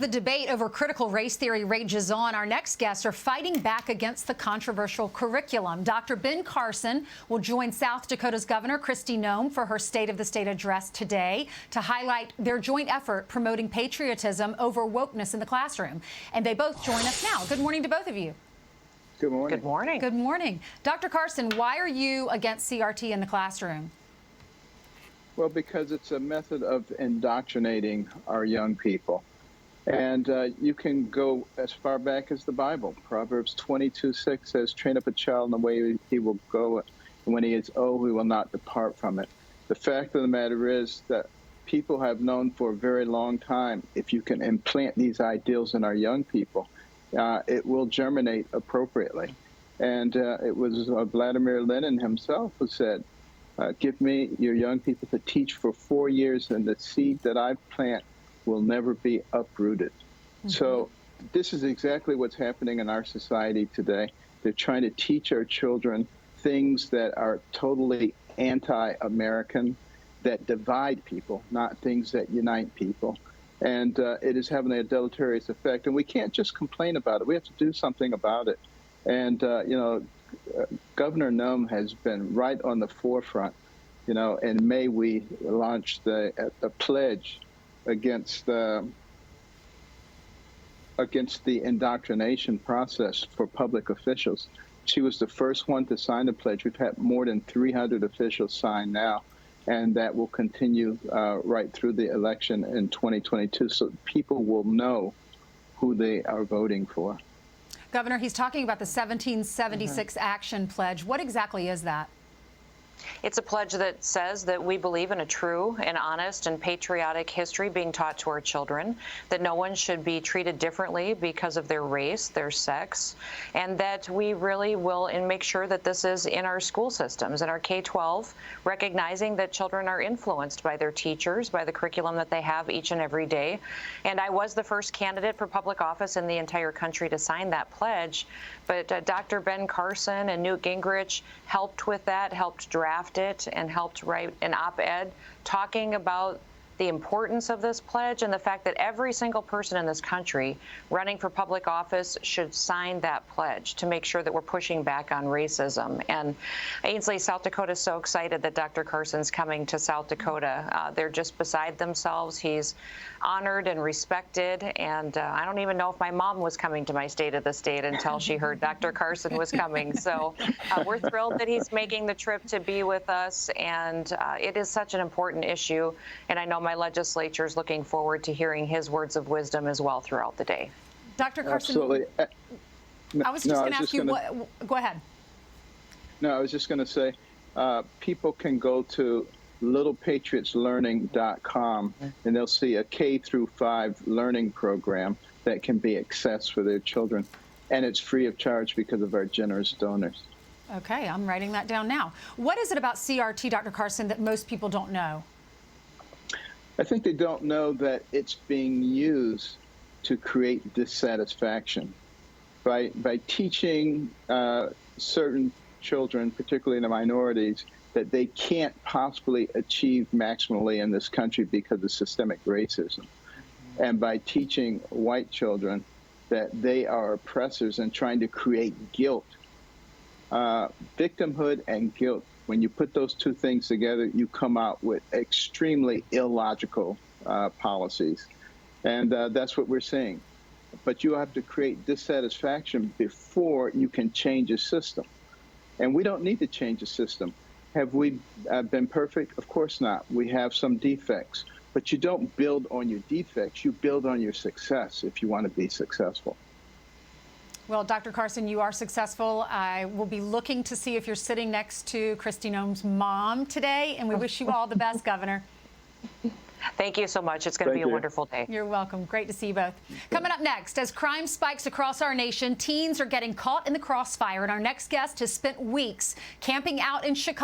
the debate over critical race theory rages on, our next guests are fighting back against the controversial curriculum. Dr. Ben Carson will join South Dakota's Governor Kristi Noem for her State of the State address today to highlight their joint effort promoting patriotism over wokeness in the classroom. And they both join us now. Good morning to both of you. Good morning. Good morning. Good morning. Dr. Carson, why are you against CRT in the classroom? Well, because it's a method of indoctrinating our young people. And you can go as far back as the Bible. Proverbs 22:6 says, train up a child in the way he will go, and when he is old, he will not depart from it. The fact of the matter is that people have known for a very long time, if you can implant these ideals in our young people, it will germinate appropriately. And it was Vladimir Lenin himself who said, give me your young people to teach for 4 years, and the seed that I plant will never be uprooted. Mm-hmm. So this is exactly what's happening in our society today. They're trying to teach our children things that are totally anti-American, that divide people, not things that unite people. And it is having a deleterious effect. And we can't just complain about it. We have to do something about it. And, Governor Noem has been right on the forefront. In May, we launched a pledge against the indoctrination process for public officials. She was the first one to sign the pledge. We've had more than 300 officials sign now, and that will continue right through the election in 2022, so people will know who they are voting for. Governor, he's talking about the 1776 Action Pledge. What exactly is that? It's a pledge that says that we believe in a true and honest and patriotic history being taught to our children, that no one should be treated differently because of their race, their sex, and that we really will make sure that this is in our school systems, in our K-12, recognizing that children are influenced by their teachers, by the curriculum that they have each and every day. And I was the first candidate for public office in the entire country to sign that pledge, but Dr. Ben Carson and Newt Gingrich helped with that, helped draft it, and helped write an op-ed talking about the importance of this pledge and the fact that every single person in this country running for public office should sign that pledge to make sure that we're pushing back on racism. And Ainsley, South Dakota is so excited that Dr. Carson's coming to South Dakota. They're just beside themselves. He's honored and respected, and I don't even know if my mom was coming to my State of the State until she heard Dr. Carson was coming. So we're thrilled that he's making the trip to be with us, and it is such an important issue, and I know my legislature is looking forward to hearing his words of wisdom as well throughout the day. Dr. Carson, absolutely. I was just going to ask you, go ahead. No, I was just going to say, people can go to littlepatriotslearning.com and they'll see a K-5 learning program that can be accessed for their children. And it's free of charge because of our generous donors. Okay, I'm writing that down now. What is it about CRT, Dr. Carson, that most people don't know? I think they don't know that it's being used to create dissatisfaction. By teaching certain children, particularly the minorities, that they can't possibly achieve maximally in this country because of systemic racism. And by teaching white children that they are oppressors and trying to create guilt, victimhood and guilt, when you put those two things together, you come out with extremely illogical policies. And that's what we're seeing. But you have to create dissatisfaction before you can change a system. And we don't need to change the system. Have we been perfect? Of course not. We have some defects. But you don't build on your defects. You build on your success if you want to be successful. Well, Dr. Carson, you are successful. I will be looking to see if you're sitting next to Kristi Noem's mom today, and we wish you all the best, Governor. Thank you so much. It's going to be a wonderful day. You're welcome. Great to see you both. Coming up next, as crime spikes across our nation, teens are getting caught in the crossfire, and our next guest has spent weeks camping out in Chicago.